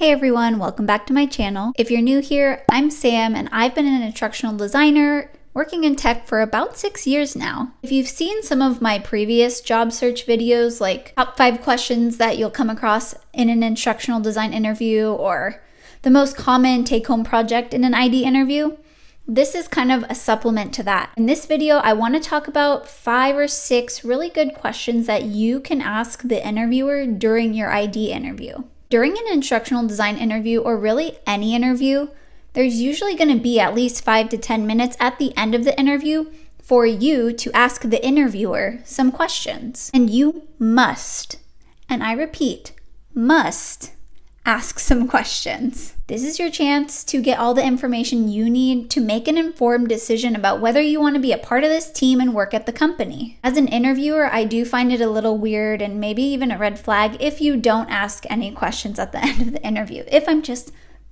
Hey everyone, welcome back to my channel. If you're new here, I'm Sam and I've been an instructional designer working in tech for about 6 years now. If you've seen some of my previous job search videos, like top 5 questions that you'll come across in an instructional design interview or the most common take-home project in an ID interview, this is kind of a supplement to that. In this video, I want to talk about 5 or 6 really good questions that you can ask the interviewer during your ID interview. During an instructional design interview, or really any interview, there's usually going to be at least 5 to 10 minutes at the end of the interview for you to ask the interviewer some questions. And you must, and I repeat, must ask some questions. This is your chance to get all the information you need to make an informed decision about whether you want to be a part of this team and work at the company. As an interviewer, I do find it a little weird and maybe even a red flag if you don't ask any questions at the end of the interview, if I'm just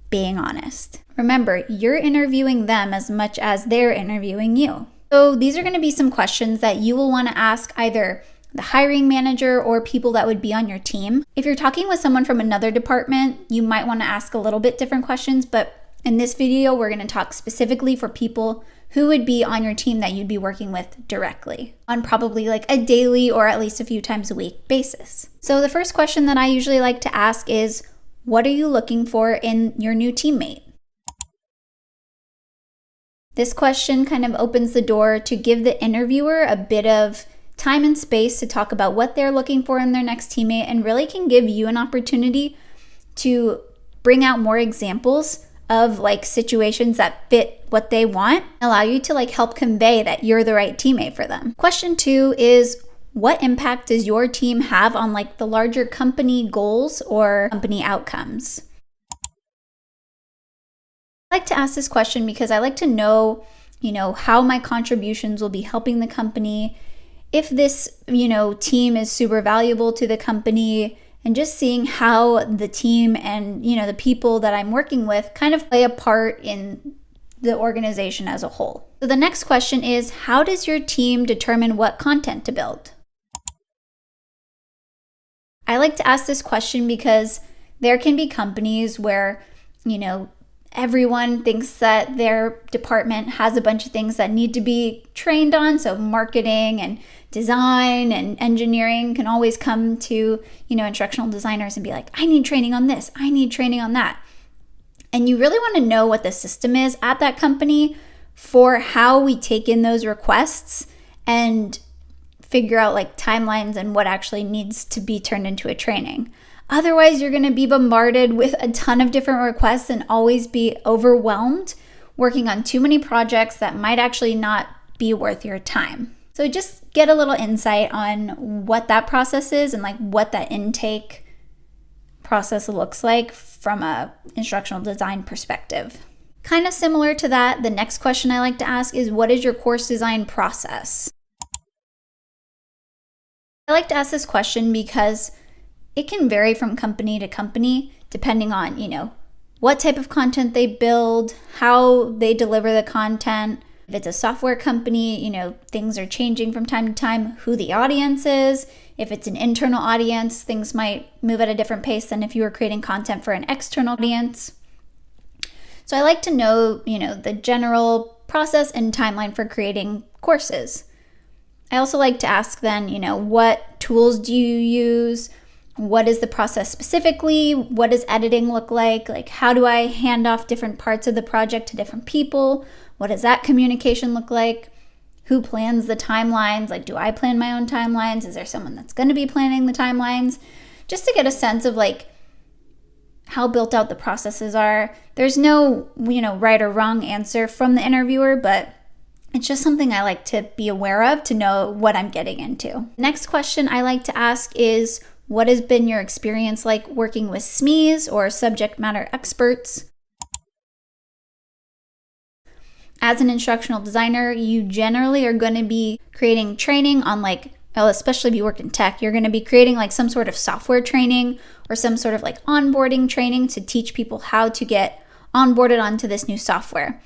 being honest. Remember, you're interviewing them as much as they're interviewing you. So these are going to be some questions that you will want to ask either the hiring manager or people that would be on your team. If you're talking with someone from another department, you might want to ask a little bit different questions, but in this video, we're going to talk specifically for people who would be on your team that you'd be working with directly on probably like a daily or at least a few times a week basis. So the first question that I usually like to ask is, what are you looking for in your new teammate? This question kind of opens the door to give the interviewer a bit of time and space to talk about what they're looking for in their next teammate, and really can give you an opportunity to bring out more examples of like situations that fit what they want, allow you to like help convey that you're the right teammate for them. Question 2 is, what impact does your team have on like the larger company goals or company outcomes? I like to ask this question because I like to know, how my contributions will be helping the company. If this, team is super valuable to the company, and just seeing how the team and, the people that I'm working with kind of play a part in the organization as a whole. So the next question is, how does your team determine what content to build? I like to ask this question because there can be companies where, everyone thinks that their department has a bunch of things that need to be trained on. So marketing and design and engineering can always come to, instructional designers and be like, I need training on this, I need training on that. And you really want to know what the system is at that company for how we take in those requests and figure out like timelines and what actually needs to be turned into a training. Otherwise, you're going to be bombarded with a ton of different requests and always be overwhelmed working on too many projects that might actually not be worth your time. So just get a little insight on what that process is and like what that intake process looks like from a instructional design perspective. Kind of similar to that, the next question I like to ask is, what is your course design process? I like to ask this question because it can vary from company to company depending on, what type of content they build, how they deliver the content. If it's a software company, things are changing from time to time, who the audience is. If it's an internal audience, things might move at a different pace than if you were creating content for an external audience. So I like to know, the general process and timeline for creating courses. I also like to ask then, what tools do you use? What is the process specifically? What does editing look like? Like, how do I hand off different parts of the project to different people? What does that communication look like? Who plans the timelines? Like, do I plan my own timelines? Is there someone that's going to be planning the timelines? Just to get a sense of like how built out the processes are. There's no, right or wrong answer from the interviewer, but it's just something I like to be aware of to know what I'm getting into. Next question I like to ask is, what has been your experience like working with SMEs or subject matter experts? As an instructional designer, you generally are going to be creating training on especially if you work in tech, you're going to be creating like some sort of software training or some sort of like onboarding training to teach people how to get onboarded onto this new software.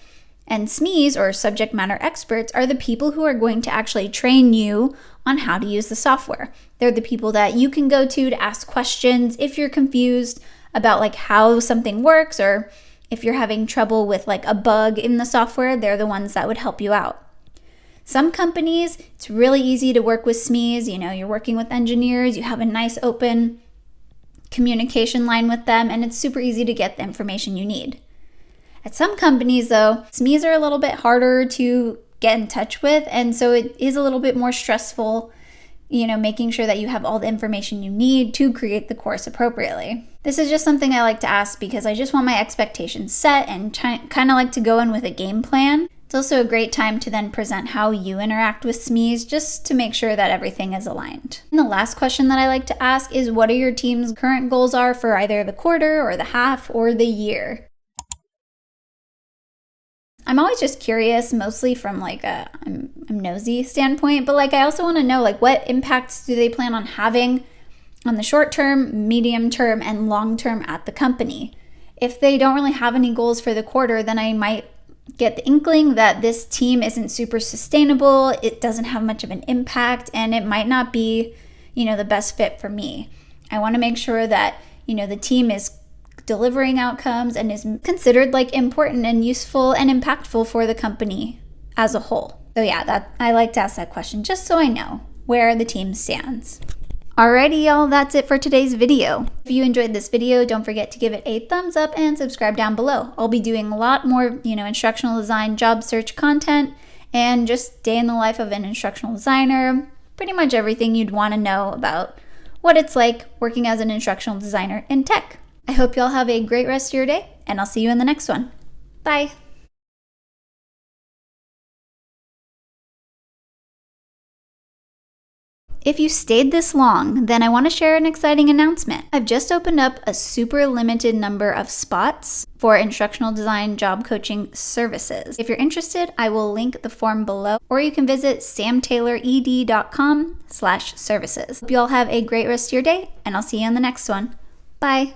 And SMEs, or subject matter experts, are the people who are going to actually train you on how to use the software. They're the people that you can go to ask questions if you're confused about like how something works, or if you're having trouble with like a bug in the software, they're the ones that would help you out. Some companies, it's really easy to work with SMEs. You know, you're working with engineers, you have a nice open communication line with them, and it's super easy to get the information you need. At some companies though, SMEs are a little bit harder to get in touch with, and so it is a little bit more stressful, you know, making sure that you have all the information you need to create the course appropriately. This is just something I like to ask because I just want my expectations set and kind of like to go in with a game plan. It's also a great time to then present how you interact with SMEs, just to make sure that everything is aligned. And the last question that I like to ask is, what are your team's current goals are for either the quarter or the half or the year? I'm always just curious, mostly from like I'm nosy standpoint, but like I also want to know like what impacts do they plan on having on the short term, medium term, and long term at the company. If they don't really have any goals for the quarter, then I might get the inkling that this team isn't super sustainable, it doesn't have much of an impact, and it might not be, you know, the best fit for me. I want to make sure that, you know, the team is delivering outcomes and is considered like important and useful and impactful for the company as a whole. So yeah, that I like to ask that question just so I know where the team stands. Alrighty y'all, that's it for today's video. If you enjoyed this video, don't forget to give it a thumbs up and subscribe down below. I'll be doing a lot more, you know, instructional design job search content and just day in the life of an instructional designer, pretty much everything you'd want to know about what it's like working as an instructional designer in tech. I hope you all have a great rest of your day, and I'll see you in the next one. Bye. If you stayed this long, then I want to share an exciting announcement. I've just opened up a super limited number of spots for instructional design job coaching services. If you're interested, I will link the form below, or you can visit samtaylored.com/services. Hope you all have a great rest of your day, and I'll see you in the next one. Bye.